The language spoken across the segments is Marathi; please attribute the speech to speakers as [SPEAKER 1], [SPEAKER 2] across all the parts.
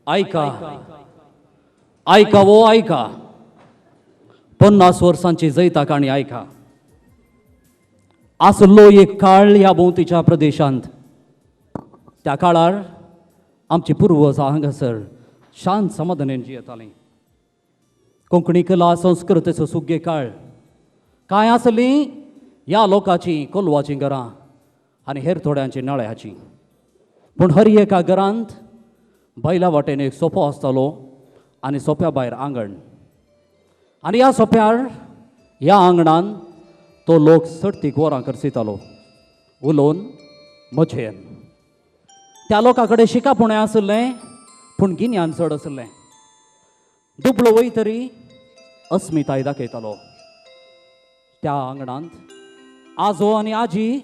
[SPEAKER 1] ऐका ऐका वो ऐका 50 वर्सांची जैता काणी ऐका. आसलो एक काळ ह्या भोंवतीच्या प्रदेशांत. त्या काळार आमचे पुर्वज हांगासर शांत समाधानान जियेतालीं. कोंकणी कला संस्कृतीचो सुगे काळ. कांय आसलीं ह्या लोकांची कोलवाचीं घरां आनी हेर थोड्यांची नळ्याचीं. पूण हर एका घरांत बैला वाटेन एक सोपो आसतालो आनी सोप्या भायर आंगण. आनी ह्या सोप्यार ह्या आंगणान तो लोक सर्तीक वरां करसितालो उलोवन मजेन. त्या लोकां कडेन शिकापणें आसलें पूण गिन्यान चड आसलें. दुबळो वयतरी अस्मिताय दाखयतालो. त्या आंगणांत आजो आनी आजी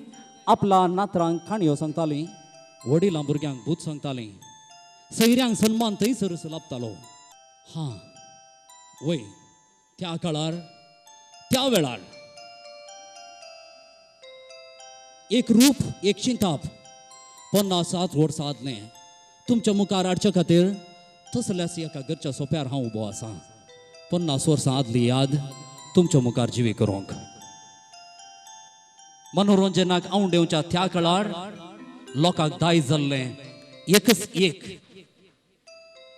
[SPEAKER 1] आपल्या नातरांक काणयो सांगतालीं. वडिलां भुरग्यांक भूत सांगतालीं. सैऱ्यांक सन्मान थंयसर लाभतालो. हां वय त्या काळार त्या वेळार एक रूप एक चिंताप 50 वर्सां आदलें तुमच्या मुखार हाडचे खातीर तसल्याच एका घरच्या सोप्यार हांव उबो आसां. 50 वर्सां आदली याद तुमच्या मुखार जिवी करूंक. मनोरंजनाक आवंडेवच्या त्या काळार लोकांक दायज जाल्लें एकच एक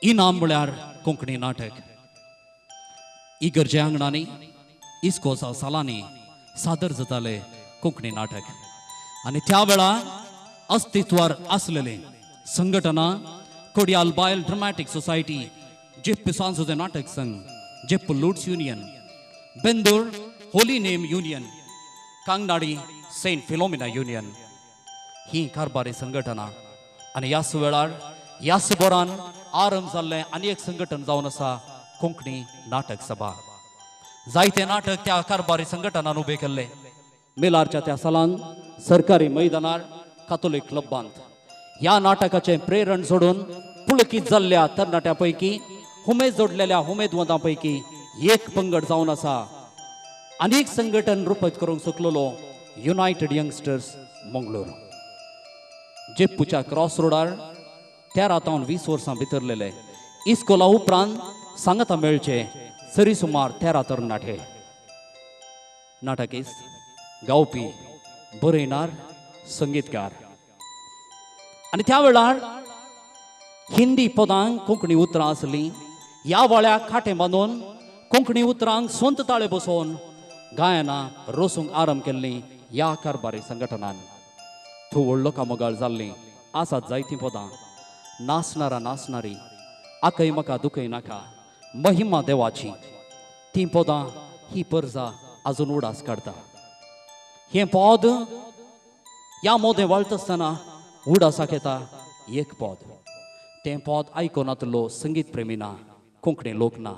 [SPEAKER 1] इनाम म्हळ्यार कोंकणी नाटक. इगर्जे आंगणांनी इस्कोसा सालांनी सादर जाताले कोंकणी नाटक. आनी त्या वेळा अस्तित्वार आसलेले संघटना कोडियाल बायल ड्रामॅटिक सोसायटी, जिप्प सांस्कृतिक नाटक संघ, Jeppu Lourdes union, Bendur holy name union, Kangnadi saint Philomena union ही कारभारी संघटना. आनी ह्याच वेळार ह्याच बोरान आरंभ जाल्लें आनी एक संघटन जावन आसा कोंकणी नाटक सभा. जायते नाटक त्या कारभारी संघटनान उबे केल्ले. मेलारच्या त्या सालान सरकारी मैदानार कातोलीक क्लबांत ह्या नाटकाचें प्रेरण सोडून पुळकीत जाल्ल्या तरणाट्यां पैकी उमेद जोडलेल्या उमेदवादां पैकी एक पंगड जावन आसा आनीक संघटन रुपत करूंक शकलेलो युनायटेड यंगस्टर्स मंगळूर. जेप्पूच्या क्रॉस रोडार 13 ते 20 वर्सां भितरलेले इस्कोला उपरांत सांगता मेळचे सरी सुमार 13 तरणाटे. नाटकीस्त, गावपी, बरयणार, संगीतकार. आनी त्या वेळार हिंदी पदांक कोंकणी उतरां आसलीं. ह्या वाळ्याक खाटें बांदून कोंकणी उतरांक स्वंत ताळे बसोवन गायनां रोसूंक आरंभ केल्लीं ह्या कारभारी संघटनान. थंय व्हडलो कामगाळ जाल्लीं आसात जायतीं पदां. नाचणारा नाचणारी, आकय म्हाका दुखय नाका, महिमा देवाची, तीं पदां ही पर्जा आजून उडास काडटा. हें पद ह्या मोदें वाळटा आसतना उडासाक येता एक पद. तें पद आयकोनातलो संगीत प्रेमी ना, कोंकणी लोक ना.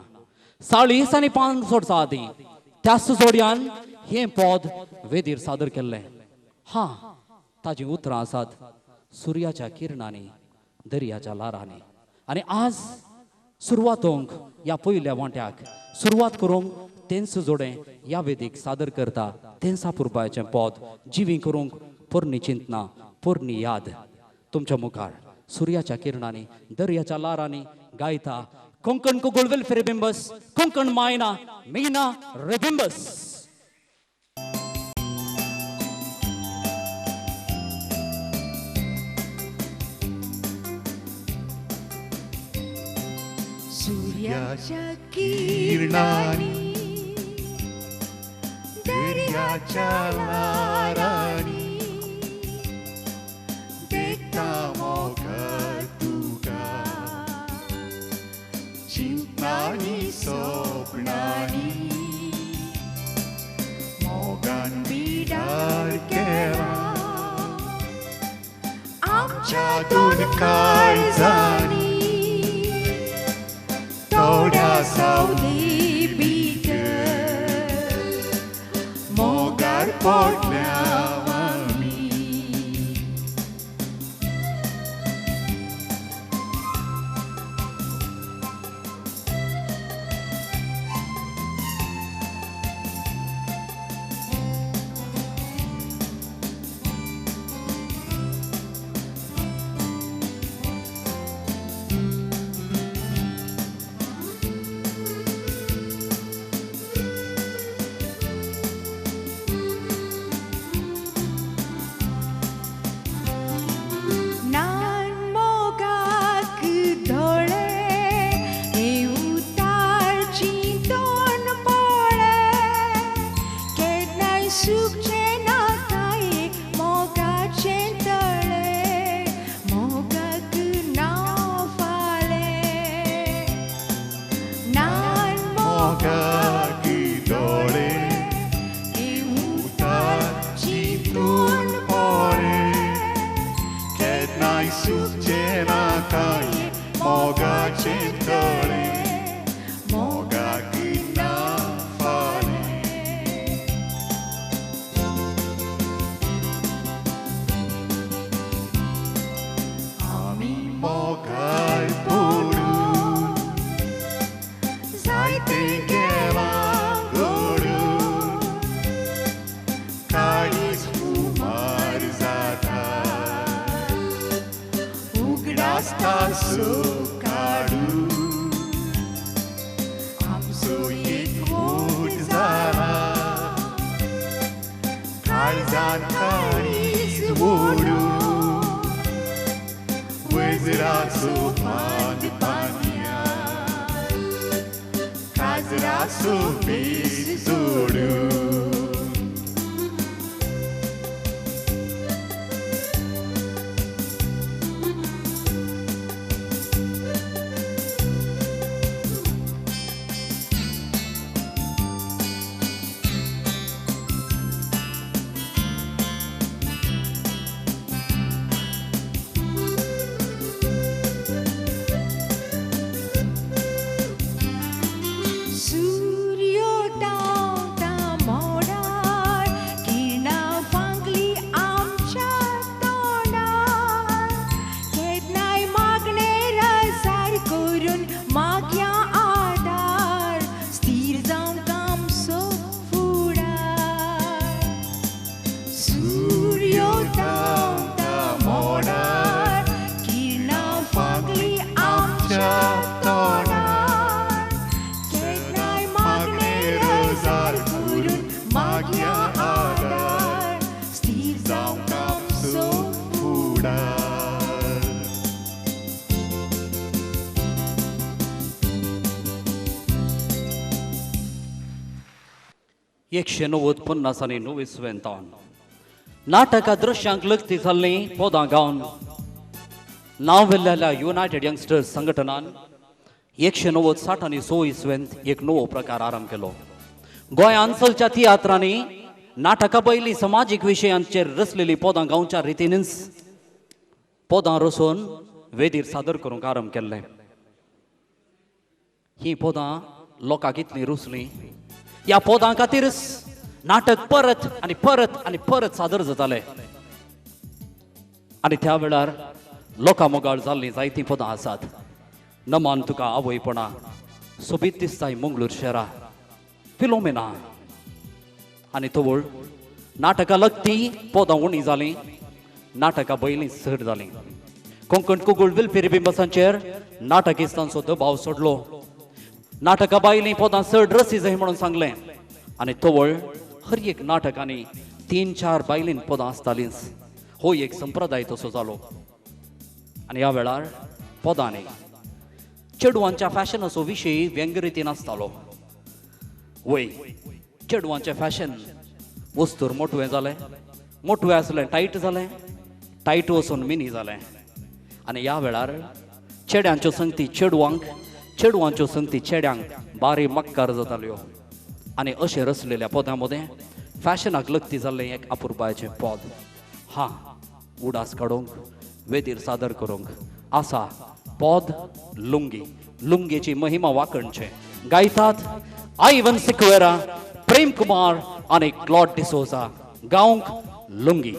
[SPEAKER 1] 40 आनी 5 वर्सां आदीं त्याच जोडयान हें पद वेदीर सादर केल्लें. हां ताजीं उतरां आसात सुर्याच्या किरणांनी, दर्याच्या लारांनी. आनी आज सुरवातोंक ह्या पयल्या वांट्याक सुरवात करूंक तेंच जोडें ह्या वेदीक सादर करता. तें सापुरबायचें पद जिवी करूंक पोरणी चिंतना, पोरणी याद तुमच्या मुखार सुर्याच्या किरणांनी, दर्याच्या लारांनी गायता कोंकण कुगुळ वेलफेअर रिमेंबर्स, कोंकण मायना मीना रिमेंबर्स.
[SPEAKER 2] सूर्याच्या किरणांनी, दर्याच्या लारांनी देखता मोगाळ तुका, चिंतनांनी स्वप्नांनी मोगान बिडार केला आमच्या दोन काळजांनी. थोड्या सावली भितर मोगार पडल्या आमी. दोळ्यान काळीज ओडून वज्राचो मान बांदया काजराचो भेस जोडून
[SPEAKER 1] एकशे 90 आणि 99 नाटका दृश्यांक लक्ती जाल्ली पोदां गावन नांव वेल्लेल्या युनायटेड यंगस्टर्स संघटनान 190 60 आणि 100 इसवेंत एक नवो प्रकार आरंभ केलो. गोंयांत चलच्या तियात्रांनी नाटका पयलीं समाजीक विशयांचेर रचलेली पोदां गावच्या रितीनीच पोदां रचून वेदीर सादर करूंक आरंभ केल्लें. ही पोदां लोकांक इतलीं रुचलीं ह्या पोदां खातीरच नाटक परत आनी परत आनी परत सादर जातालें. आनी त्या वेळार लोकां मोगाळ जाल्लीं जायतीं पोदां आसात. नमान तुका आवयपणा, सोबीत दिसताय मंगळूर शहरा, फिलोमेना आनी तवळ नाटका लगती पोदां उणी जालीं, नाटका बैलीं चड जालीं. कोंकण कुगूळ वेलफेर बिंबसांचेर नाटकिस्तांचो दबाव सोडलो. नाटका बायलीं पोदां चड रसी जाय म्हणून सांगलें आनी तवळ हर एक नाटकांनी 3-4 बायलीं पोदां आसतालींच. हो एक संप्रदाय तसो जालो. आनी ह्या वेळार पोदांनी चेडवांच्या फॅशनाचो विशय व्यंग रितीन आसतालो. वय चेडवांचें फॅशन वस्तूर मोटवें जालें, मोटवें आसलें टायट जालें, टायट वचून मिनी जालें. आनी ह्या वेळार चेड्यांच्यो संगती चेडवांक, चेडवांच्यो संगती चेड्यांक बारी मक्कार जाताल्यो. आनी अशें रचलेल्या पोद्या मदें फॅशनाक लक्ती जाल्लें एक अपुरबायेचें पोद. हां, उडास काडूंक, वेदीर सादर करूंक आसा पोद लुंगी. लुंगेची महिमा वाकणचे गायतात आयवन सिक्वेरा, प्रेम कुमार आनी क्लॉड डिसोजा. गावंक लुंगी.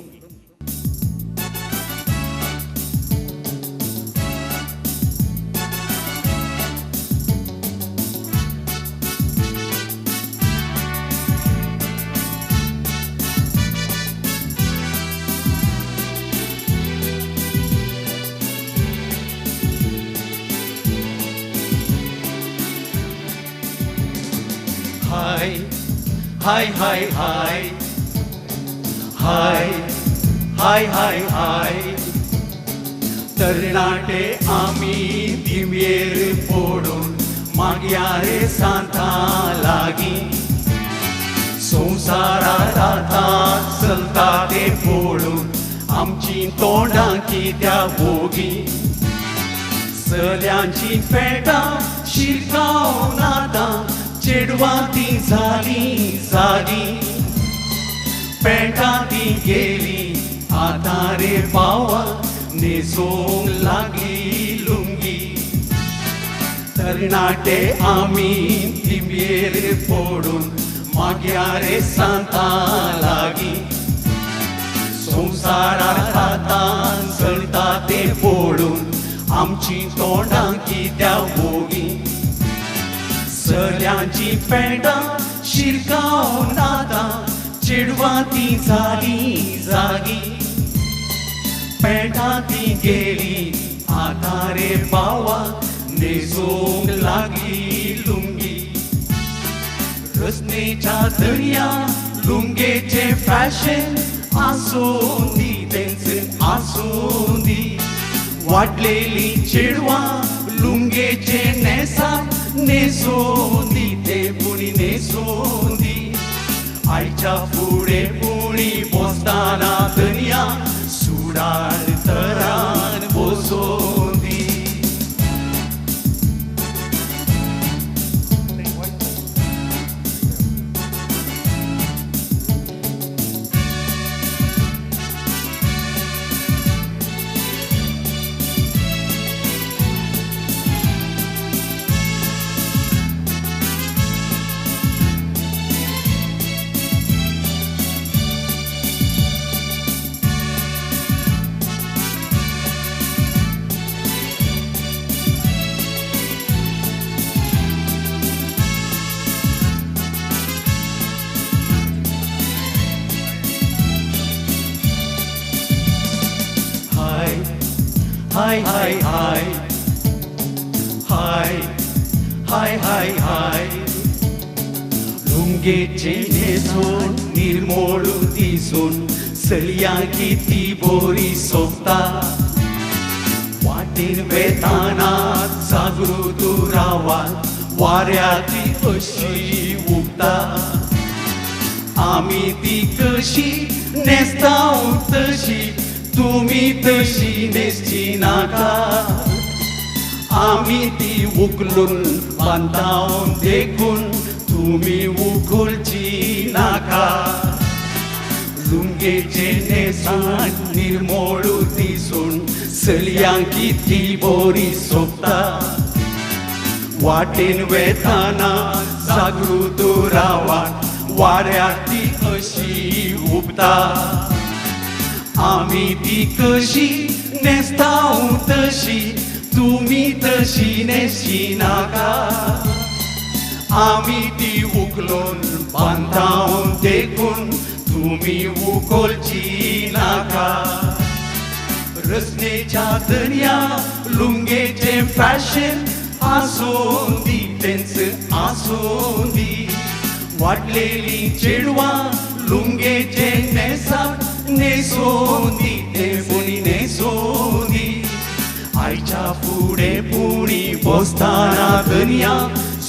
[SPEAKER 2] Hi, hi, hi, hi, hi, hi, hi. तरणाटे आमी दिमेर फोडून मागया रे सांता लागी. संवसारात आतां चलता ते फोडून आमची तोंडां कित्या बोगी. चल्यांची पेटां शिरकावन आतां चेडवां ती जाली जागी. पेटां ती गेली आतां रे पावा न्हेसूंक लागली लुंगी. तरणाटे आमी दिमेर फोडून मागया रे सांता लागी. संवसारात आतां चलता ते फोडून आमची तोंडां कित्या बोगी. चल्यांची पेटां शिरकावन आतां चेडवां ती जाली जागी. पेटां ती गेली आतां रे बावा न्हेसूंक लागली लुंगी. रचनेच्या दर्या लुंगेचे फॅशन आसोंदी तेंच आसोंदी वाटलेली चेडवा लुंगेचे नेसात नेसोंदी ते पुणी नेसोंदी आईच्या फुडे पुणी बसताना दर्या सुडार तरान बसोंदी Hi, hi, hi. Hi, hi, hi, hi. लुंगेचे नेसून निर्मोळ दिसून सलिया किती बोरी सोपता वाटेन वेताना जागृत रावात वाऱ्याची अशी उगता आमी ती कशी नेस्ताव तशी तुम्ही तशी नेसची नाका आम्ही ती उकलून बांधावून देखून तुम्ही उकलची नाका लुंगेचे नेसान निर्मोळ दिसून सलियांक किती बोरी सोपता वाटेन वेताना जागृत रावात वाऱ्यात ती अशी उबता आम्ही ती कशी नेस्ताव तशी तुम्ही तशी नेसची नाका आम्ही ती उकलून बांधावून देखून तुम्ही उकलची नाका रचनेच्या दर्या लुंगेचे फॅशन आसोंदी तेंच आसोंदी वाटलेली चेडवा लुंगेचे नेसात नेसोंदी ते पुणी नेसोंदी आईच्या फुडे पुणी बसताना दर्या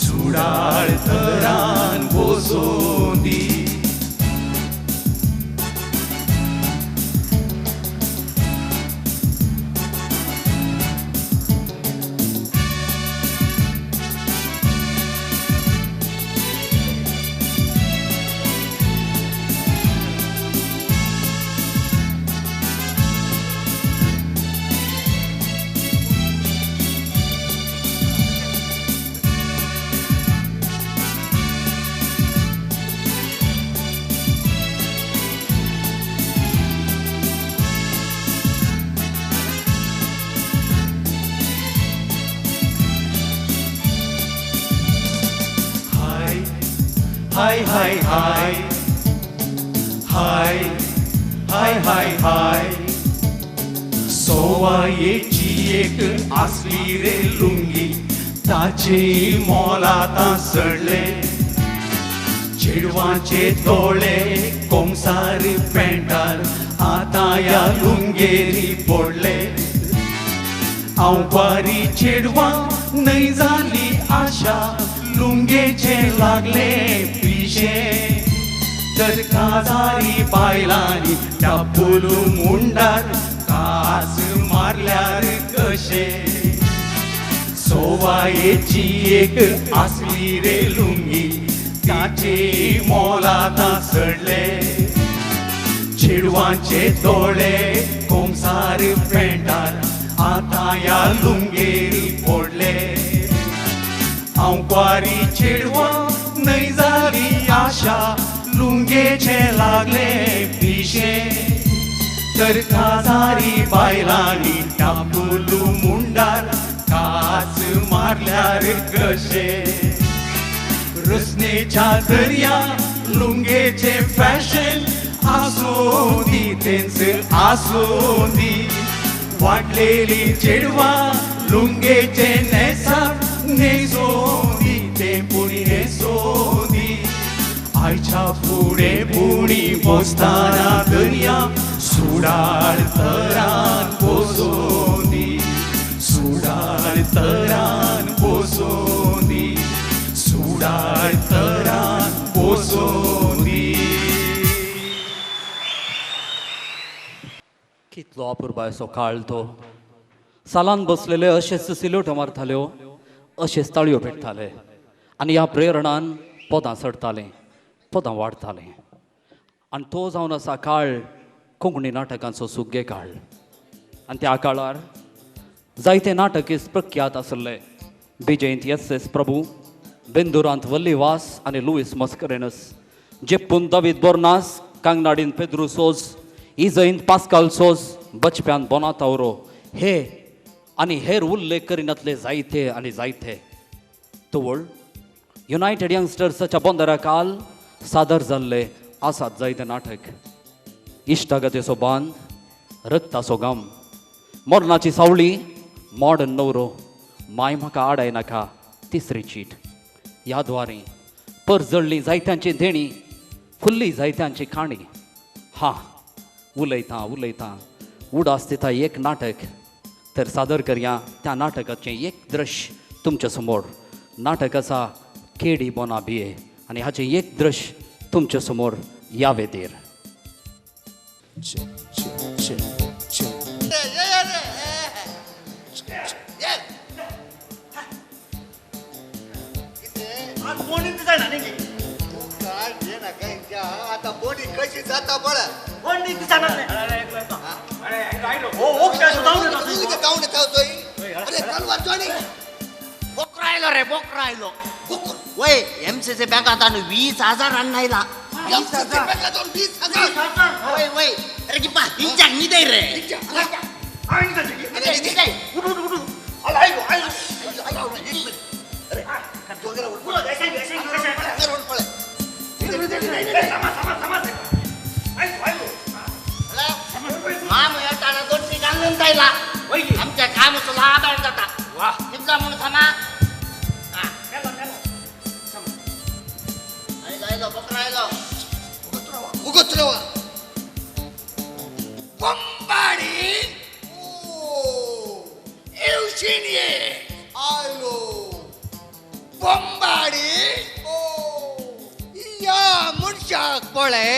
[SPEAKER 2] सुडाळ तरान बसोंदी Hi, hi, hi. Hi, hi, hi, hi. सोवायेची एक असली रे लुंगी ताचे मोल आता सडले चेडवाचे तोळे कोमसार पेंटार आता या लुंगेरी पडले हांव बारी चेडवा नाही जाली आशा लुंगेचे लागले पिशे तर काजारी बायलांनी टापूल मुंडार कास मारल्यार कशे सोवायेची एक असली रे लुंगी ताचे मोल आता सडले चेडवांचे तोळे कोमसार पेंटार आता या लुंगेरी पडले हांव बारी चेडवा नाही जाली आशा लुंगेचे लागले पिशे तर काजारी बायलांनी टापूल मुंडार कास मारल्यार कशे रचनेच्या दर्या लुंगेचे फॅशन आसोंदी तेंच आसोंदी वाटलेली चेडवा लुंगेचे नेसात नेसोंदी ते पुणी नेसोंदी आयच्या फुडे भुणी पोसताना दर्या सुडाळ तरान पोसोनी सुडाळ तरान पोसोनी सुडाळ तरान पोसोनी.
[SPEAKER 1] कितलो अपुरबायसो काळ तो. सालान बसलेले अशेच सिलोट्यो मारताल्यो, अशेच ताळयो पेटताले आनी ह्या प्रेरणान पदां चडतालें, पदां वाडतालें. आनी तो जावन आसा काळ कोंकणी नाटकांचो सुगे काळ. आनी त्या काळार जायते नाटकीस प्रख्यात आसले. बिजयंत एस प्रभू, बेंदुरांत वल्लीवास आनी लुईस मस्करेनस, जेप्पून दावीद बोर्नास, कांगनाडीन पेद्रू सोज, इजईंत पास्काल सोज, बचप्यान बोनातावरो, हे आनी हेर उल्लेख करिनातले जायते आनी जायते. तवळ युनायटेड यंगस्टर्साच्या बोंदारा काल सादर जाल्ले आसात जायते नाटक. इश्टागतीचो बांद, रक्ताचो गाम, मोरणाची सावळी, मॉडर्न नवरो, माय म्हाका आडाय नाका, तिसरी चीट. ह्या द्वारे परजळ्ळी जायत्यांची देणी, फुल्ली जायत्यांची काणी. हा उलयतां उडास दिता एक नाटक, तर सादर करया त्या नाटकाचें एक दृश्य तुमच्या समोर. नाटक आसा केडी बोना बिये आनी हाचें एक दृश्य तुमच्या समोर ह्या वेदेर.
[SPEAKER 3] आता बोडी कशी जाता बळ
[SPEAKER 4] बोकरायलो रे बोकरायलो वय एमसीसी बँकात 20,000 आणलायला
[SPEAKER 3] 20,000
[SPEAKER 4] वय वय अरे की पा हिंजाक निदे रे माम येताना 2 घालून जायला आमच्या कामाचं लाभार जाता तिथला म्हणून थांबा आयलो बकरायलो
[SPEAKER 3] उगत्रवा बंबाडी एवशिनिये आयलो बंबाडी या मनशाक पळयले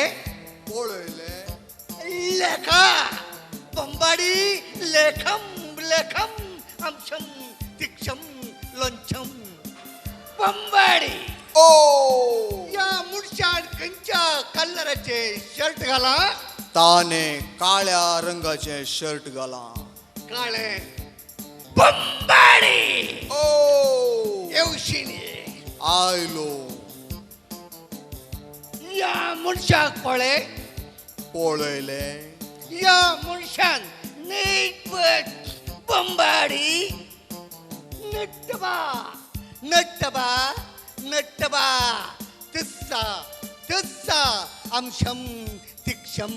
[SPEAKER 3] लेखा बंबाडी लेखम लेखम अमशम तिक्षम लोंचम बंबाडी या मनशान खंयच्या कलराचे शर्ट घाला
[SPEAKER 5] ताने काळ्या रंगाचे शर्ट घाला
[SPEAKER 3] काळे बंबाडी एवशिनिये
[SPEAKER 5] आयलो
[SPEAKER 3] या मनशाक पळयले या मनशान नीट बंबाडी नट्टबा तिस्सा अमशम तिक्षम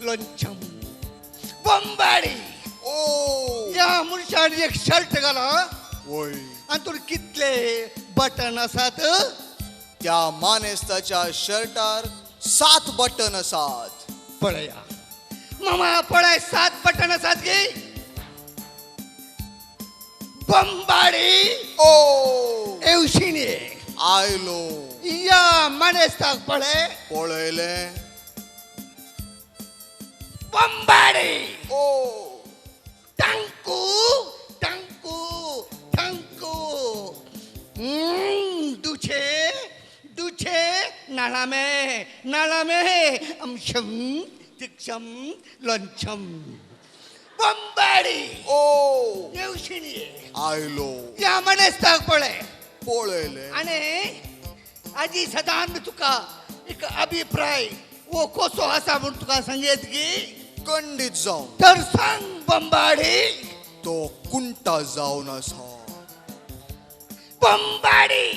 [SPEAKER 3] लोंचम बंबाडी या मनशान एक शर्ट घाला
[SPEAKER 5] वय
[SPEAKER 3] आणि तुला कितले बटन आसात
[SPEAKER 5] त्या मानेस्ताच्या शर्टार 7 बटन आसात
[SPEAKER 3] पळया मामा पळय 7 बटन आसात गे बंबाडी एवशिने
[SPEAKER 5] आयलो
[SPEAKER 3] या मानेस्ताक
[SPEAKER 5] पळयले
[SPEAKER 3] बंबाडी टंकू दुचे नाळामे अमशम तिक्षम लोंचम बंबाडी एवशिनी
[SPEAKER 5] आयलो
[SPEAKER 3] या मानेस्ताक
[SPEAKER 5] पळयले
[SPEAKER 3] आणि आजी सदान तुका एक अभिप्राय वो कसो आसा म्हूण तुका सांगेत की
[SPEAKER 5] खंडीत जावन
[SPEAKER 3] तर सांग बंबाडी
[SPEAKER 5] तो कुंटा जावन आसा
[SPEAKER 3] बंबाडी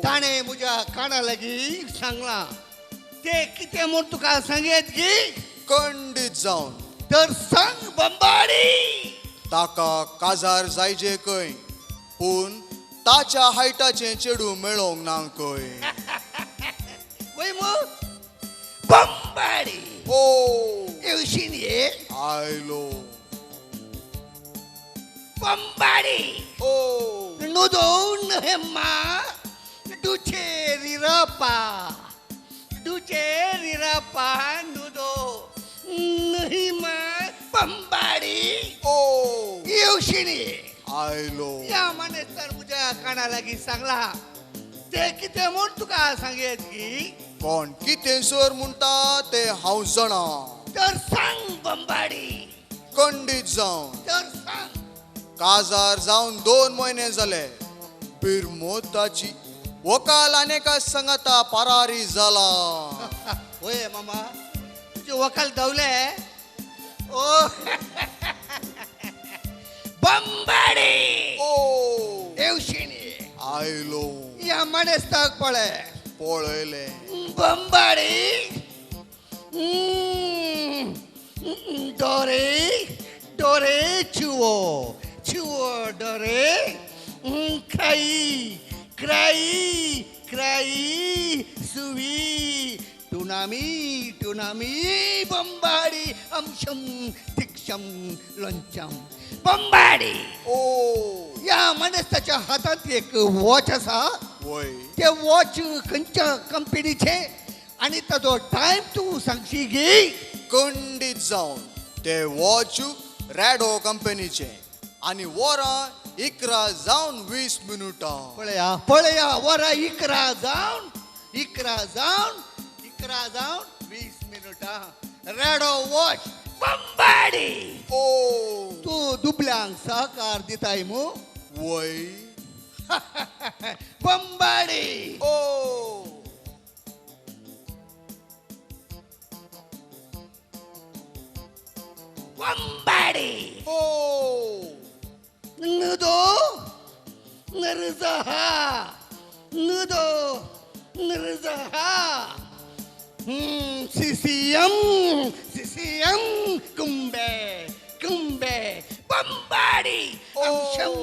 [SPEAKER 3] ताणे म्हज्या काना लागीं सांगला ते कितें म्हूण तुका सांगेत की
[SPEAKER 5] खंडीत जावन
[SPEAKER 3] तर सांग बंबाडी
[SPEAKER 5] ताका काजार जायजे खंय पूण ताच्या हायटाचें चेडू मेळोंक ना खंय
[SPEAKER 3] येवशीन ये
[SPEAKER 5] आयलो
[SPEAKER 3] बंबाडी
[SPEAKER 5] ओ
[SPEAKER 3] नुदो नहेम्मा दुचे रिरपा नुदो नहिमा बंबाडी
[SPEAKER 5] ओ
[SPEAKER 3] येवशीन ये
[SPEAKER 5] आयलो
[SPEAKER 3] या माने तर तुझ्या काना लागी सांगला ते किती म्हण तुका सांगेत की
[SPEAKER 5] कोण कितें सर म्हणटा ते हांव जाणा
[SPEAKER 3] तर सांग बंबाडी
[SPEAKER 5] खंडीत जावन
[SPEAKER 3] तर सांग
[SPEAKER 5] काजार जावन 2 महिने जाले बिरमोताची वकाल अनेका संगता परारी जाला
[SPEAKER 3] होय मामा तुझे वकाल दवले ओ बंबाडी
[SPEAKER 5] ओ
[SPEAKER 3] येवशिणी
[SPEAKER 5] आयलो
[SPEAKER 3] या मनेस्ताक पळे
[SPEAKER 5] पळयले
[SPEAKER 3] बंबाडी डोरे डोरे चुओ डोरे क्राई क्राई क्राई सुवी टुनामी बंबाडी अंशम तिक्षम लंचम बंबाडी
[SPEAKER 5] ओ
[SPEAKER 3] या मनेस्ताच्या हातात एक वॉच असा
[SPEAKER 5] वय
[SPEAKER 3] ते वॉच खंयच्या कंपनीचे आणि ताजो टाइम तू सांगशी गे
[SPEAKER 5] खंडीत जावन ते वॉच रॅडो कंपनीचे आणि वरां 11 जावन 20 मिनिटां
[SPEAKER 3] पळया वरा इकरा जावन 20 मिनिटां रेडो वॉच बंबाडी
[SPEAKER 5] ओ
[SPEAKER 3] तू दुबल्यांक सहकार दिताय मू
[SPEAKER 5] वय
[SPEAKER 3] बंबाडी
[SPEAKER 5] ओ
[SPEAKER 3] बंबाडी
[SPEAKER 5] ओ
[SPEAKER 3] नुदो नरजहा CCM कुंबे बंबाडी अंशम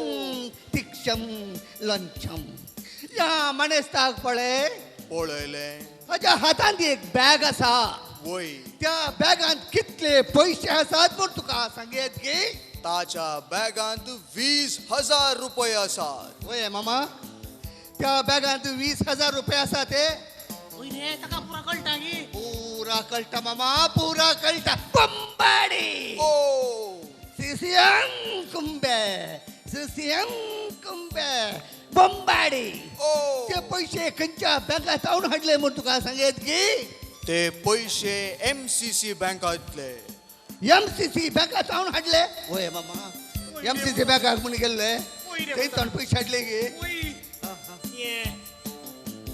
[SPEAKER 3] तिक्षम लंचम या मनेस्ताक पळे
[SPEAKER 5] पळयले
[SPEAKER 3] ताच्या हातांत एक बॅग आसा
[SPEAKER 5] वय
[SPEAKER 3] त्या बॅगांत कितले पयशे आसात म्हूण तुका सांगेत की
[SPEAKER 5] ताच्या बॅगांत 20,000 रुपये आसात
[SPEAKER 3] होय मामा त्या बॅगांत 20,000 रुपये आसा ते
[SPEAKER 4] रे ताका पुरा कळटा की
[SPEAKER 3] पूरा कळटा मामा पूरा कळटा बंबाडी
[SPEAKER 5] ओ
[SPEAKER 3] CCM कुंबे बंबाडी
[SPEAKER 5] ओ
[SPEAKER 3] ते पैसे खंयच्या बँकात हाडून हाडले म्हूण तुका सांगेत की
[SPEAKER 5] ते पैसे MCC बँकांतले
[SPEAKER 3] MCC बँकात हाडून हाडले होय मामा MCC बँकाक म्हूण गेल्ले थंय पैसे हाडले गे
[SPEAKER 2] ये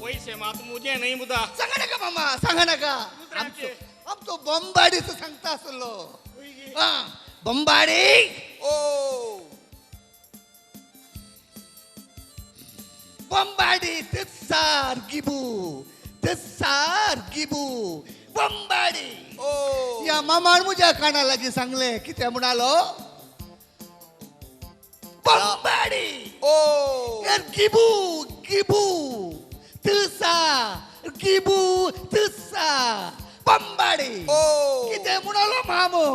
[SPEAKER 2] पैसे मात मुझे नहीं मुदा
[SPEAKER 3] सांगा नका मामा सांगा नका आमचो बंबाडीचं सांगता आसलो हा बंबाडी
[SPEAKER 5] ओ
[SPEAKER 3] बंबाडी तिसार गिबू बंबाडी
[SPEAKER 5] ओ
[SPEAKER 3] या मामान मुझ्या काना लागी सांगले किती म्हणालो बंबाडी
[SPEAKER 5] ओ
[SPEAKER 3] यार गिबू तिसा बंबाडी
[SPEAKER 5] ओ
[SPEAKER 3] किती म्हणालो मामो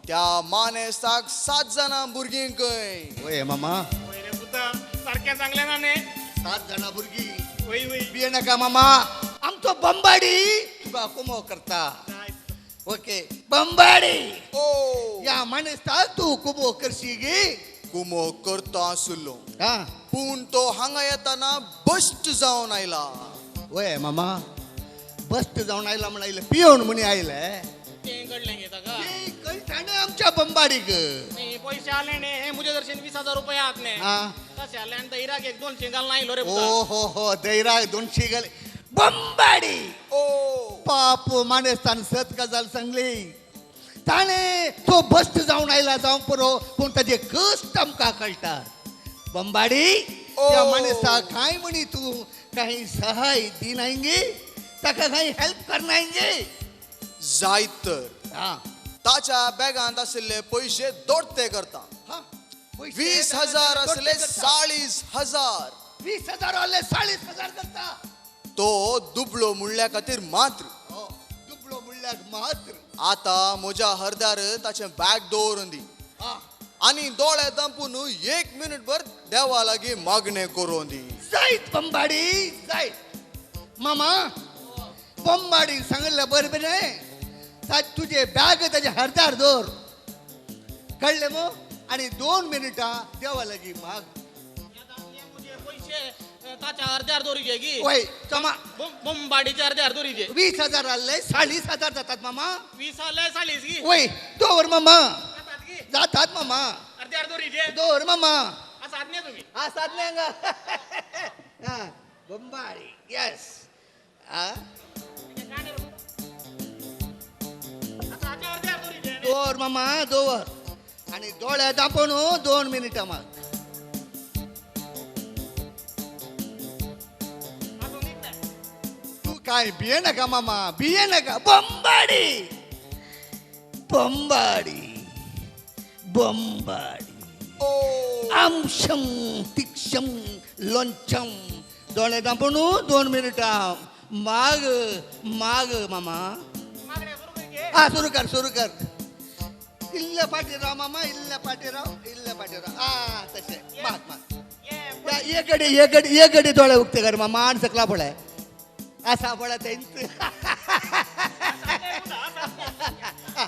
[SPEAKER 5] त्या मानेस्ताक 7 जाणां भुरगीं खंय
[SPEAKER 3] होय मामा
[SPEAKER 2] वय रे बुद्धा सारख्या चांगल्या ना ने
[SPEAKER 3] 7 जाणां भुरगी
[SPEAKER 2] वय वय
[SPEAKER 3] बिये नका मामा आमचो बंबाडी तुका कुमो करता ओके बंबाडी
[SPEAKER 5] ओ
[SPEAKER 3] या मानेस्ताक तू कुमो करशी गे
[SPEAKER 5] कुमो करता आसलो
[SPEAKER 3] हा
[SPEAKER 5] पूण तो हांगा येताना बस्ट जावन आयला
[SPEAKER 3] होय मामा बस्ट जावन आयला म्हण आयले पियोन म्हणी आयले
[SPEAKER 2] ते कडले घेता का
[SPEAKER 3] कळटाने आमच्या बंबाडीक
[SPEAKER 2] नाही पैसे आले ने हे मुझे दर्शन 20,000 रुपये आत ने
[SPEAKER 3] हा
[SPEAKER 2] कसे आले आणि इराक 1-2 घाल नाही लो रे
[SPEAKER 3] ओ
[SPEAKER 2] बुद्धा
[SPEAKER 3] हो दैराग 200 गेले बंबाडी
[SPEAKER 5] ओ
[SPEAKER 3] पाप मानेस्तान सत गजाल सांगली ताणे तो बस्ट जावन आयला जावं पुरो पूण ताजे कष्ट आमकां कळटात बंबाडी त्या मानेस्ताक काय म्हणी तू काही सहाय दिनायंगे ताका काही हेल्प करनायंगे
[SPEAKER 5] जायत तर
[SPEAKER 3] हा
[SPEAKER 5] ताच्या बॅगांत आशिल्ले पैसे दोडते करता
[SPEAKER 3] हा
[SPEAKER 5] 20,000 असले 40,000
[SPEAKER 3] 20,000 आले 40,000 करता
[SPEAKER 5] तो दुबळो म्हणल्या खातीर मात्र
[SPEAKER 3] हो दुबळो म्हणल्या दोळ्याक मात्र
[SPEAKER 5] आता म्हज्या हरदार ताचें बॅग दवरून दी
[SPEAKER 3] आ,
[SPEAKER 5] आनी दोळे दांपून 1 मिनिट भर देवा लागीं मागणें करून दी.
[SPEAKER 3] जायत बंबाडी जायत मामा बंबाडी सांगलं बरोबर नाही तुझे बॅग ताचे हरदार दोर कळले मग आणि 2 मिनिटां देवा लागी माग
[SPEAKER 2] पैसे ताच्या अर्ध्यार दोरी घे गी
[SPEAKER 3] वय चमा
[SPEAKER 2] बोंबाडीचे अर्ध्यार दोरी घे
[SPEAKER 3] 20,000 आले 40,000 जातात मामा
[SPEAKER 2] 20 आले 40 गी
[SPEAKER 3] वय दोर मामा
[SPEAKER 2] जातात गी
[SPEAKER 3] जातात मामा
[SPEAKER 2] अर्ध्यार दोरी घे
[SPEAKER 3] दोर मामा
[SPEAKER 2] असं आज्ञा तुम्ही
[SPEAKER 3] हा साधले हा बंबाडी यस हा
[SPEAKER 2] अर्ध्यार दोरी घे
[SPEAKER 3] दोर मामा दोवर आणि डोळ्या दापण 2 मिनिटां माग तू काय बिये नका मामा बिये नका बंबाडी बंबाडी बंबाडी आमशम तिक्षम लोंचम डोळे दापण 2 मिनिटां माग माग मामा
[SPEAKER 2] मागण्या सुरू घे
[SPEAKER 3] हा सुरू कर इल्ल पाटीराव मामा इल्ल पाटीराव हा तसे माग माग ये गडी डोळे उगते कर मामा आणि सकला पडाय असा पडा त्यांच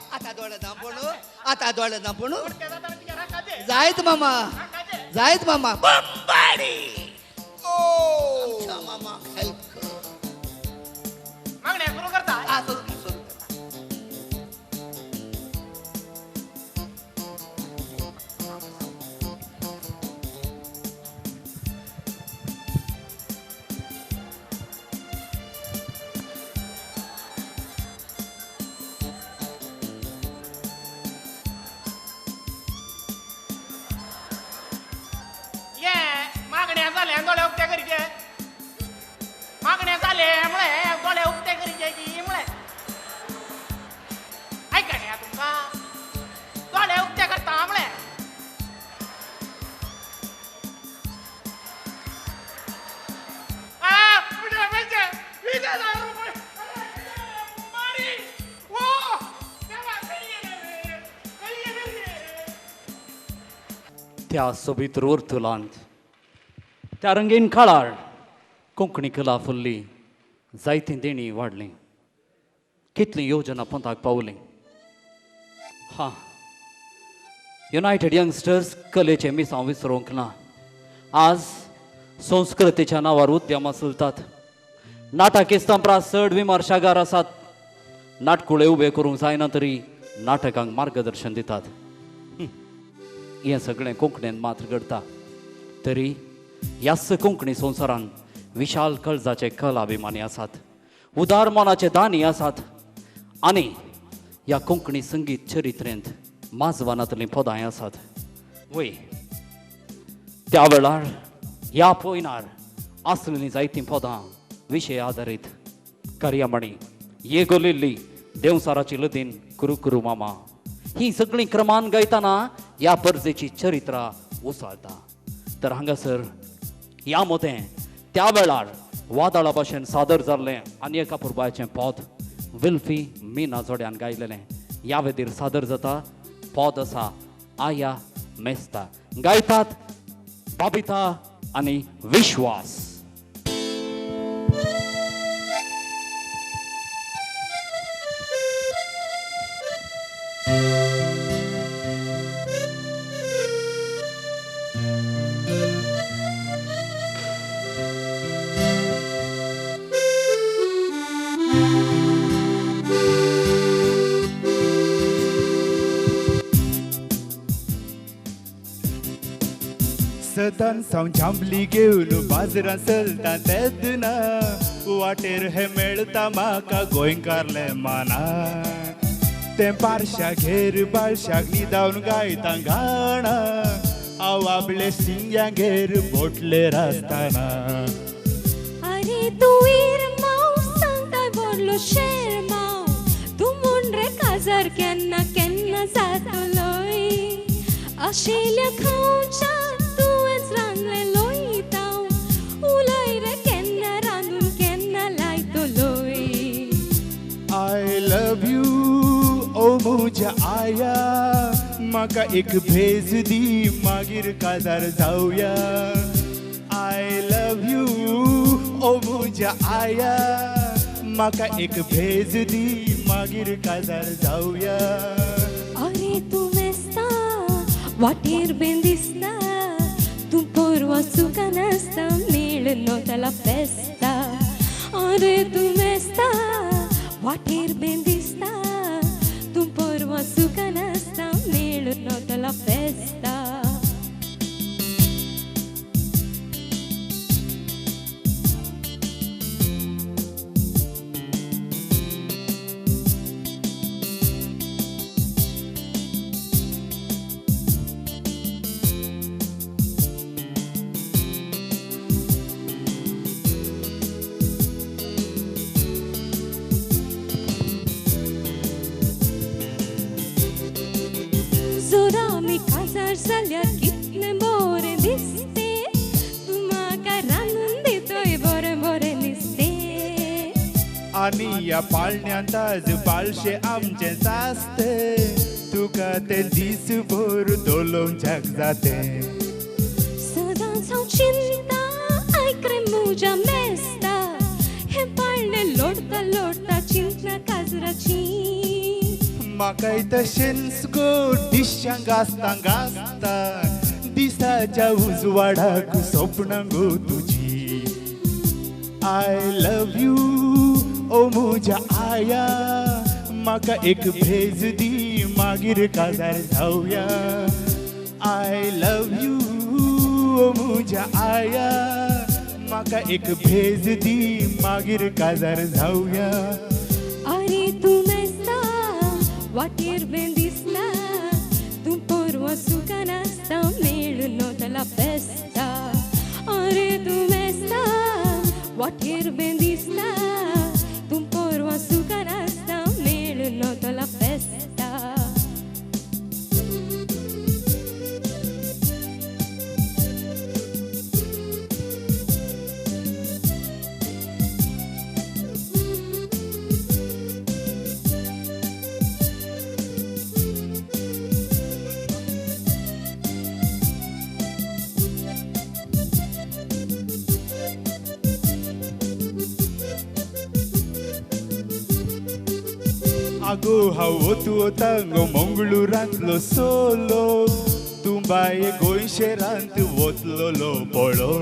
[SPEAKER 3] आता डोळे दांपण जायत मामा बंबाडी आमच्या मामा हेल्प कर
[SPEAKER 2] मागण्या सुरू करता
[SPEAKER 3] हा सुरू कर
[SPEAKER 2] ये मागण्या झाल्या डोळे उगते करीचे मागण्या झाल्यामुळे डोळे उगते करीचे की मुळे ऐका नाही तुमका डोळे उगते करता मुळे
[SPEAKER 1] त्या सोबीत उरतुलांत त्या रंगीन काळार कोंकणी कला फुल्ली जायतीं देणी वाडलीं कितलीं योजना पंथाक पावलीं हां युनायटेड यंगस्टर्स कलेचे मिसांव विसरूंक ना आज संस्कृतीच्या नांवार उद्यमां चलतात नाटक इस्तंप्रा चड विमर्शागार आसात नाटकुळे उबे करूंक जायना तरी नाटकांक मार्गदर्शन दितात हें सगळें कोंकणीन मात्र घडटा तरी ह्याच कोंकणी संवसारान विशाल कळजाचे कलाभिमानी आसात उदार मनाचे दानी आसात आनी ह्या कोंकणी संगीत चरित्रेंत माजवानांतलीं पदां आसात वय त्या वेळार ह्या पोयनार आसलेलीं जायतीं पदां विशय आदारीत कार्यामणी येगोलिल्ली देवसाराची लदीन कुरू कुरू मामा ही सगळीं क्रमान गायतना ह्या परजेची चरित्रां उसळटा तर हांगासर ह्या मोतें त्या वेळार वादळा भाशेन सादर जाल्लें आनी एका पुरबायचें पद विल्फी मिना जोड्यान गायलेलें ह्या वेदीर सादर जाता पद आसा आया मेस्ता गायतात बाबिता आनी विश्वास
[SPEAKER 6] सदान सावन जांबली घेवन बाजारात चलता तेदना वाटेर हे मेळटा म्हाका गोंयकारले माना ते बारशा घेर बाळशाक न्हिदावन गायता गाणा आवाबले सिंग्यांगेर बोटलेर आसतना
[SPEAKER 7] अरे तू माव सांगता बोडलो शेर माव तू म्हण रे काजार केन्ना केन्ना जातलोय आशिल्ल्या खावच्या तुवेंच रांदले लोयताव उलय रे केन्ना रांदून केन्ना लायतलोय
[SPEAKER 6] I love you मुझ्या आया म्हाका एक भेज दी मागीर काजार जावया आय लव यू ओ मुझ्या आया म्हाका एक भेज दी मागीर काजार जावया
[SPEAKER 7] अरे तू मेस्ता वाटेर बेन दिसता तू पोरवा सुका नासता मेळ नोतला फेस्ता अरे तू मेस्ता वाटेर बेन दिसता तू पोरवा सुका नासता मेळ नोतला फेस्ता जोरा मी काजार जाल्यार कितले बरें दिसते तू म्हाका रांदून दितोय बरें बरें दिसते
[SPEAKER 6] आणि या पाळण्यांत आज बालशे आमचे जास्ते तुका ते दीसभर दोलोवंक जाग जाते
[SPEAKER 7] सदांच हांव चिंता आयक रे म्हज्या मेस्ता हे पाळणे लोटता लोटता चिंतना काजराची
[SPEAKER 6] म्हाकाय तशेंच गो दिश्यां घासता घासता दिसाच्या उजवाडाक सपनां गो तुजी आय लव यू ओ म्हज्या आया म्हाका एक भेज दी मागीर काजार जावया आय लव यू ओ म्हज्या आया म्हाका एक भेज दी मागीर काजार जावया
[SPEAKER 7] अरे तू मेस्ता वाटेर बेन दिसना तू पोरवा सुका नासता मेळ नोतला फेस्ता अरे तू मेस्ता वाटेर बेन दिसना तू पोरवा सुका नासता मेळ नोतला फेस्ता
[SPEAKER 6] आगो हांव वतांगो मंगळूरांतलो सोलो तूं बाये गोंयशेरांत वतलोलो पळो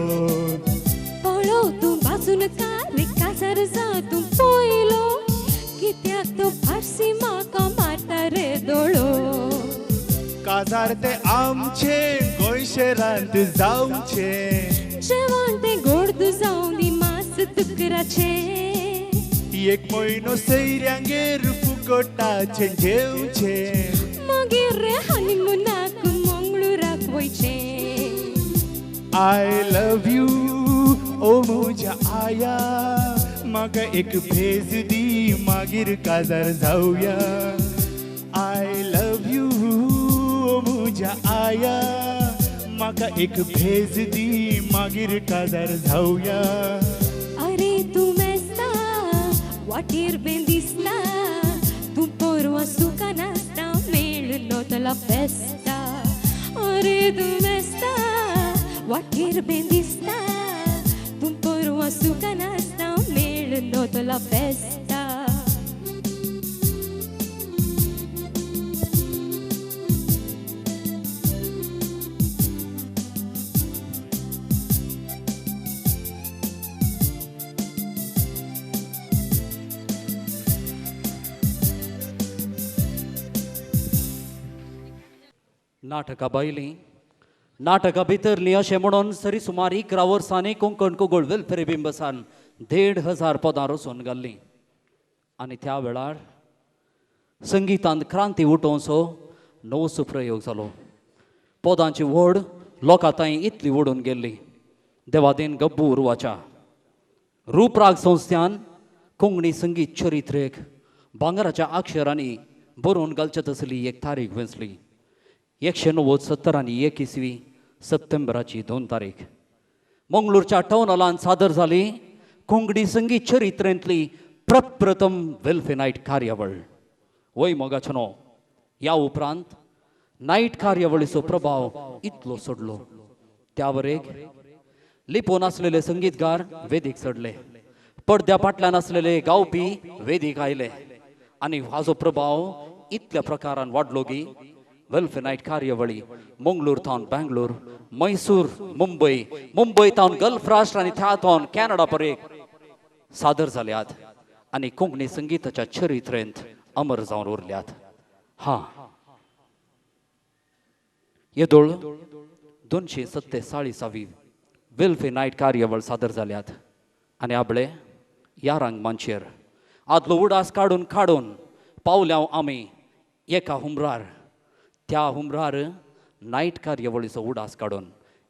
[SPEAKER 7] पळो तू बाजून रे काजार जा तू पयलो कित्याक तो फारसी म्हाका मारता रे दोळो
[SPEAKER 6] काजार ते आमचे गोंयशेरांत जावचे
[SPEAKER 7] जेवण ते गोड जावं दी मास तुकराचे
[SPEAKER 6] एक म्हयनो सैऱ्यांगेर फुकटाचे जेवचे
[SPEAKER 7] मागीर रे हनीमुनाक मंगळूराक वयचे
[SPEAKER 6] आय लव यू ओ म्हज्या आया म्हाका एक भेज दी मागीर काजार जावया आय लव यू ओ म्हज्या आया म्हाका एक भेज दी मागीर काजार जावया
[SPEAKER 7] अरे तू मेस्ता वाटेर बेन दिसना तू पोरवा सुका नासता मेळ नोतला फेस्ता अरे तू मेस्ता वाटेर बेन दिसता तू पोरवा सुका नासता मेळ नोतला फेस्ता
[SPEAKER 1] नाटका भायलीं नाटका भितरलीं अशें म्हणून सरी सुमार 11 वर्सांनी कोंकण कोगोळ वेलफेर बिंबसान 1,500 पदां रचून घाल्लीं आनी त्या वेळार संगितांत क्रांती उठोवचो नवो प्रयोग जालो पदांची व्हड लोकां ताईं इतली ओडून गेल्ली देवादीन गब्बू उर्वाच्या रूपराग संस्थान कोंकणी संगीत चरित्रेक भांगराच्या अक्षरांनी बरोवन घालचे तसली एक तारीख वेंचली 1970 आनी 21 सप्टेंबराची 2 तारीख मंगळूरच्या टावन हॉलांत सादर जाली कोंकणी संगीत चरित्रेंतली प्रप्रथम वेलफेर नायट कार्यावळ वय मोगाचनो या उपरांत नाईट कार्यावळीचो प्रभाव इतलो सोडलो. त्यावर एक लिपोन असलेले संगीतकार वेदीक चढले. पडद्या फाटल्यान असलेले गावपी वेदीक आयले आणि हाजो प्रभाव इतल्या प्रकारान वाडलो की वेलफेअर नाईट कार्यावळी मंगळूर थावन बँगलोर, मैसूर, मुंबई, मुंबई थावन गल्फ राष्ट्र आणि त्या थावन कॅनडा परेक सादर जाल्यात आणि कोंकणी संगीताच्या चरित्रेंत अमर जावन उरल्यात. हा येदोळ 247वी वेलफेअर नाईट कार्यावळ सादर जाल्यात आणि आपले या रंगमंचेर आदलो उडास काडून काडून पावल्या आमी एका हुमरार. त्या हुमरार नाईट कार्यावळीचो उडास काडून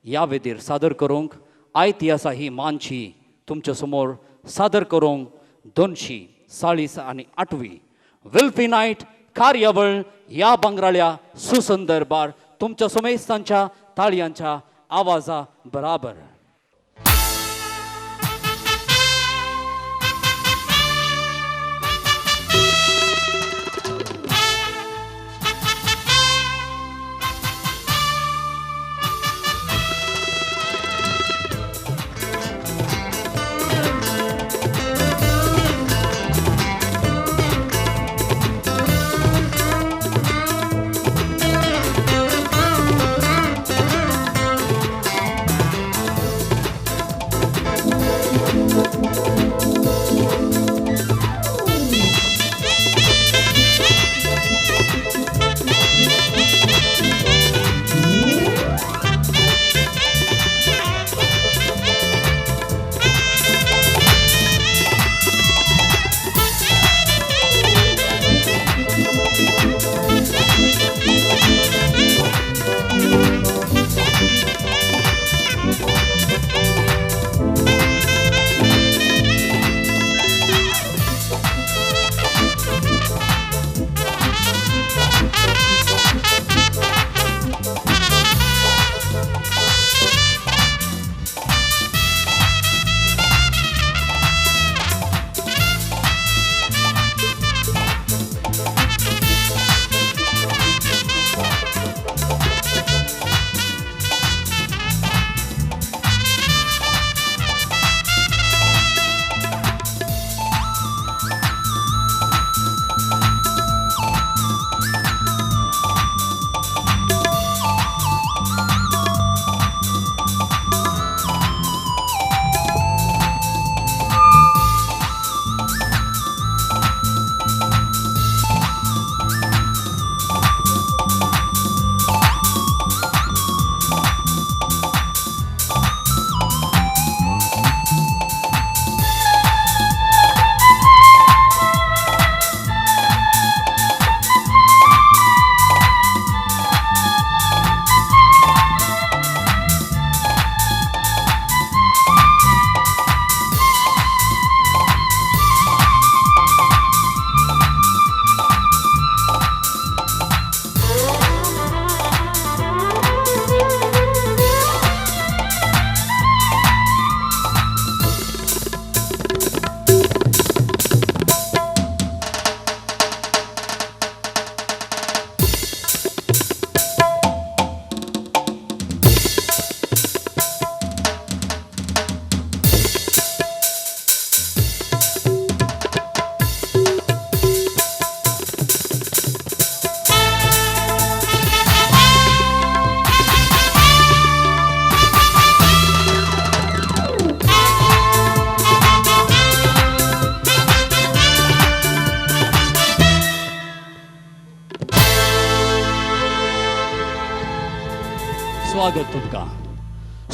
[SPEAKER 1] या वेदीर सादर करूंक आयती आसा ही मानची तुमच्या समोर सादर करूंक 248वी वेलफेअर नाईट कार्यावळ या बंगराळ्या सुसंदर बार तुमच्या सोमेस्तांच्या ताळयांच्या आवाजा बराबर.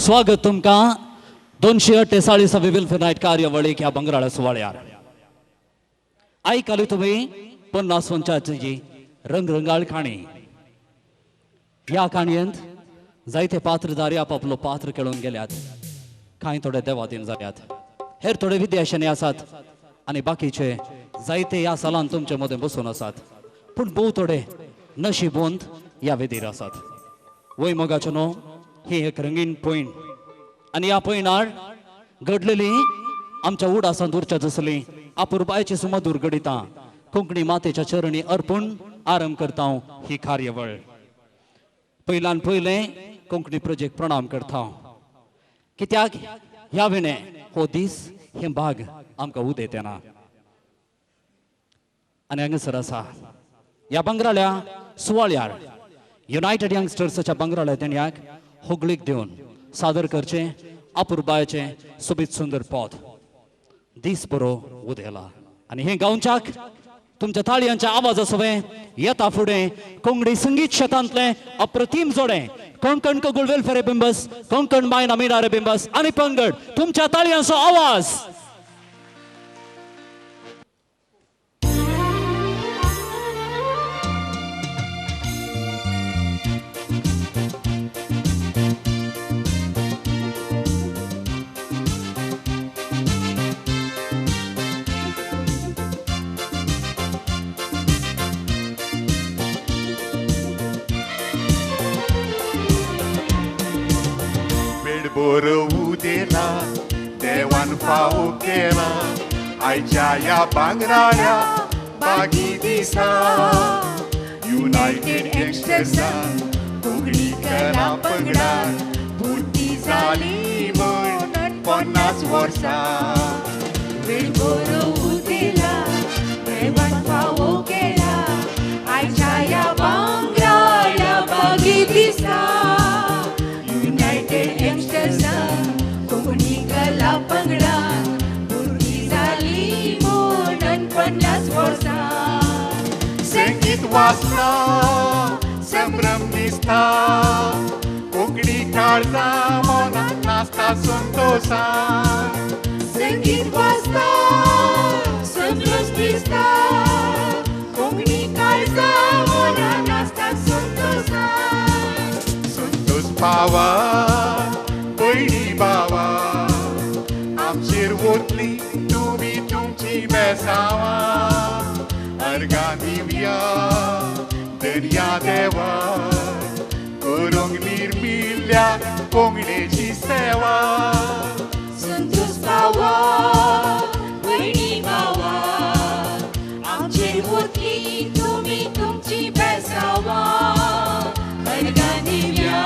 [SPEAKER 1] स्वागत तुमका 248वी वेलफेअर नाईट कार्यावळीक ह्या बंगराळ सुवाळ्यार. आयकली तुम्ही 50 वर्षाची रंगरंगाळ काणी. ह्या काणयेंत जायते पात्रधारी आपापलो पात्र खेळून गेल्यात. कांय थोडे देवादीन जाल्यात, हेर थोडे विद्याशाने आसात आणि बाकीचे जायते ह्या सालान तुमचे मध्ये बसून आसात. पूण भोव थोडे नशीबवंत ह्या वेदीर आसात. वैमोगाचे न्हू ही एक रंगीन पॉइंट आणि ह्या पॉइंटार घडलेली आमच्या उडासांत उरच्या जसली अपुरबायची सुमधूर गणितां कोंकणी मातेच्या चरणी अर्पूण आरंभ करता ही कार्यावळ पहिल्यान पयलें कोंकणी प्रोजेक्ट प्रणाम करता कित्याक ह्या विणे हो दीस हे भाग आमकां उदेत येना आनी हांगासर आसा ह्या बंगराळ्या सुवाळ्यार युनायटेड यंगस्टर्साच्या बंगराळ्या देण्याक होगळीक दिवन सादर करचे अपुर्बायेचे सोबीत सुंदर पद दीस बरो उदेला आनी हे गांवच्याक तुमच्या ताळयांच्या आवाजासोबे येता फुडें कोंकणी संगीत क्षेत्रांतले अप्रतिम जोडे कोंकण कगुळ वेलफेअर बिंबस कोंकण मायना मिनारे बिंबस आनी पंगड तुमच्या ताळयांचो आवाज
[SPEAKER 6] बेडबोर उदेला देवान फावो केला आयच्या या बांगराळ्या बागी दिसा युनायटेड यंगस्टर्सान कोंकणी कला पंगडान बुद्धी जाली म्हण 50 वर्सां
[SPEAKER 7] बेडबोर उदेला देवान फावो केला आयच्या या बांगराळ्या बागी दिसा युनायटेड यंगस्टर्सान कोंकणी कला पंगडान भुरगीं जाली म्हणून 50 वर्सां
[SPEAKER 6] संगीत वाचना संभ्रम दिसता कोंकणी काळजा मनात नाचता संतोषा
[SPEAKER 7] संगीत वाजता संतोष दिसता कोंकणी काळजा मनात नाचता संतोषा
[SPEAKER 6] संतोष पावा बहिणी बावा आमचेर वतली तुमी तुमची बेसांवां अर्गां दिवया दर्या देवा करूंक निर्मिल्ल्या कोंकणीची सेवा
[SPEAKER 7] संतोष पावा बहिणी भावा आमचेर वतली तुमी तुमची बेसांवां अर्गां दिवया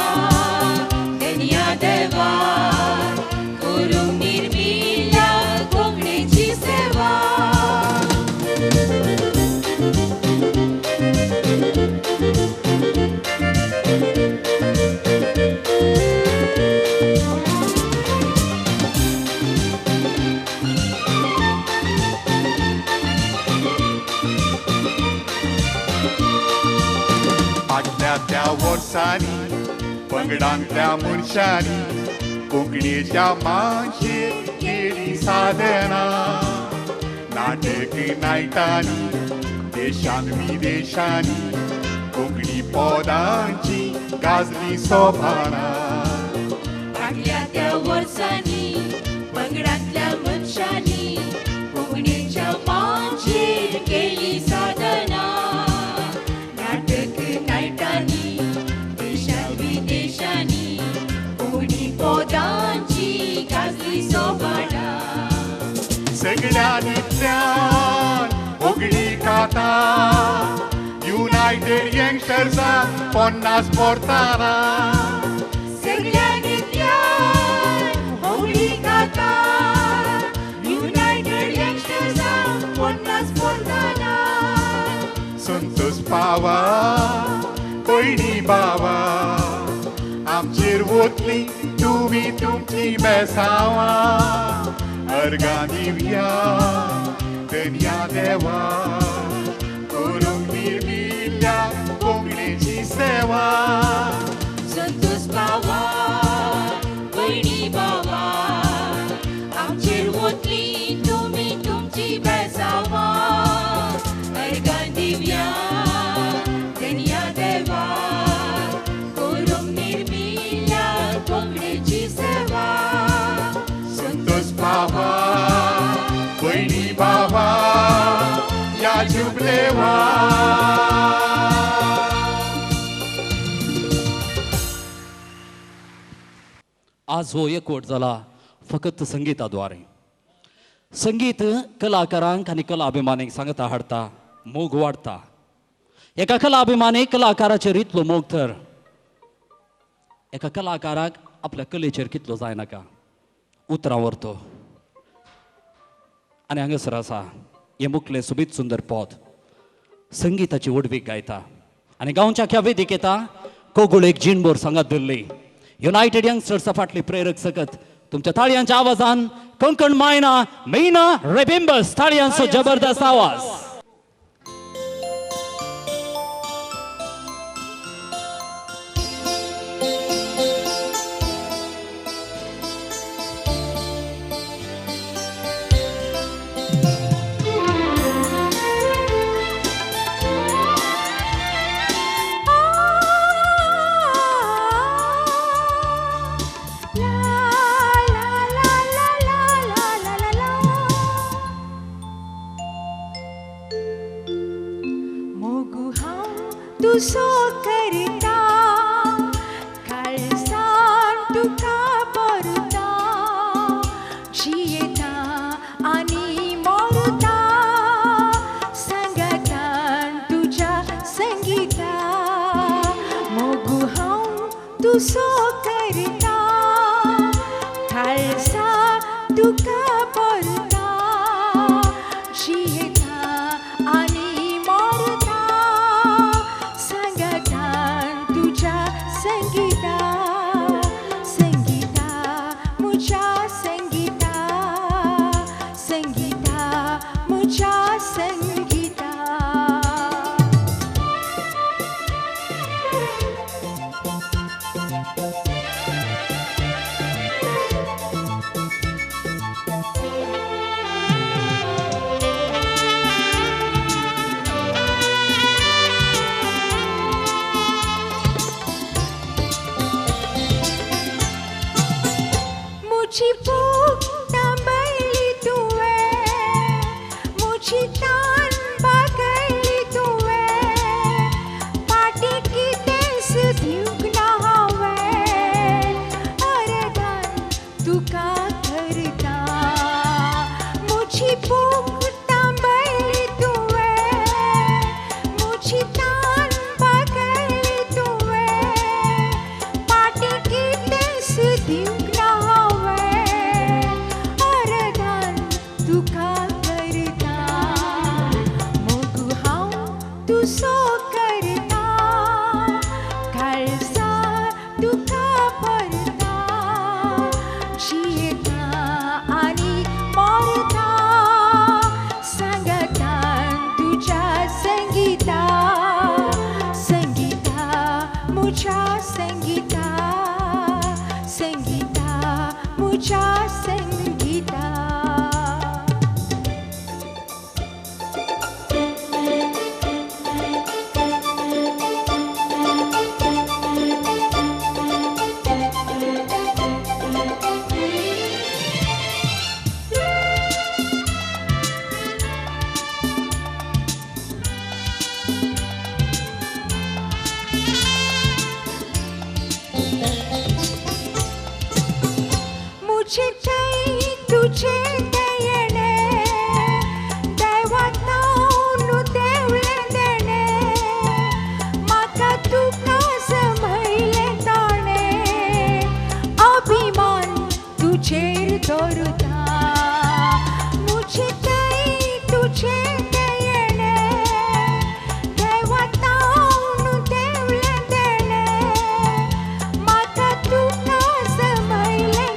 [SPEAKER 7] दर्या देवा करूंक निर्मिल्ल्या कोंकणीची सेवा
[SPEAKER 6] फाटल्या त्या वर्सांनी पंगडांतल्या मनशांनी कोंकणीच्या माचयेर केली साधनां नाटक नायटांनी देशान विदेशांनी कोंकणी पदांची गाजली सोभानां
[SPEAKER 7] फाटल्या त्या वर्सांनी पंगडांतल्या मनशांनी कोंकणीच्या माचयेर केली साधनां नाटक नायटांनी देशां विदेशांनी कोंकणी पदांची गाजली सोभानां
[SPEAKER 6] सगळ्यांतल्यान कोंकणी काता युनायटेड यंगस्टर्सांक 50 परताना
[SPEAKER 7] सगळ्यांतल्यान होळी गाता युनायटेड यंगस्टर्सांक 50 परताना
[SPEAKER 6] संतोष पावा बहिणी बावा आमचेर वतली तुमी तुमची बेसांवां अर्गां दिवया दर्या देवा करूंक निर्मिल्ल्या कोंकणीची सेवा
[SPEAKER 7] संतोष पावा बहिणी भावा आमचेर वतली तुमी तुमची बेसांवां अर्गां दिवया दर्या देवा करूंक निर्मिल्ल्या कोंकणीची सेवा
[SPEAKER 6] संतोष पावा बहिणी बावा या जुबलेवा
[SPEAKER 1] आज हो एकवट जाला फकत संगीताद्वारे संगीत कलाकारांक आनी कला अभिमानीक सांगता हाडटा मोग वाडटा एका कलाभिमानी कलाकाराचेर इतलो मोग तर एका कलाकाराक आपल्या कलेचेर कितलो जाय नाका उतरां व्हरतो आनी हांगासर आसा हे मुखले सुबीत सुंदर पद संगीताची ओडवीक गायता आनी गांवच्या ह्या वेदिक येता कोगुळेक जिणभर सांगात धरली युनायटेड यंगस्टर्सा फाटली प्रेरक सकत तुमच्या ताळयांच्या आवाजान कोंकण मायना मेना रेबिंबस ताळयांचो जबरदस्त आवाज
[SPEAKER 7] तुसो करता काळजान तुका भरता जियेता आनी मरता संगतान तुज्या संगीता मोगू हांव तुसो करता काळजान तुका भरता जियेता आनी मरता संगीता संगीता मुझा संगीता संगीता मुझा संगीता मुझी भूख तांबली तुवे मुझी तान बागली तुवे पाटी की तेस दिवक ना हावे अरदान तुका करता मुझी भूख तांबली तुवे मुझी तान बागली तुवे पाटी की तेस दिवक तुका करता मोगू हांव तुसो करता काळजा तुका भरता जियेता आनी मरता संगतान तुज्या संगीता संगीता मुझा संगीता संगीता मुझा संगीता मुझे तुझे दयणे दैवात नाव देवले देणे म्हाका तुका समयले ताणे अभिमान तुझेर दवरता मुझे तुझे दयणे दैवात नाव देवले देणे म्हाका तुका समयले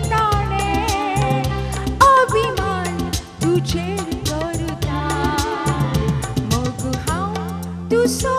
[SPEAKER 7] अभिमान तुझेर करता मोगू हांव तुसो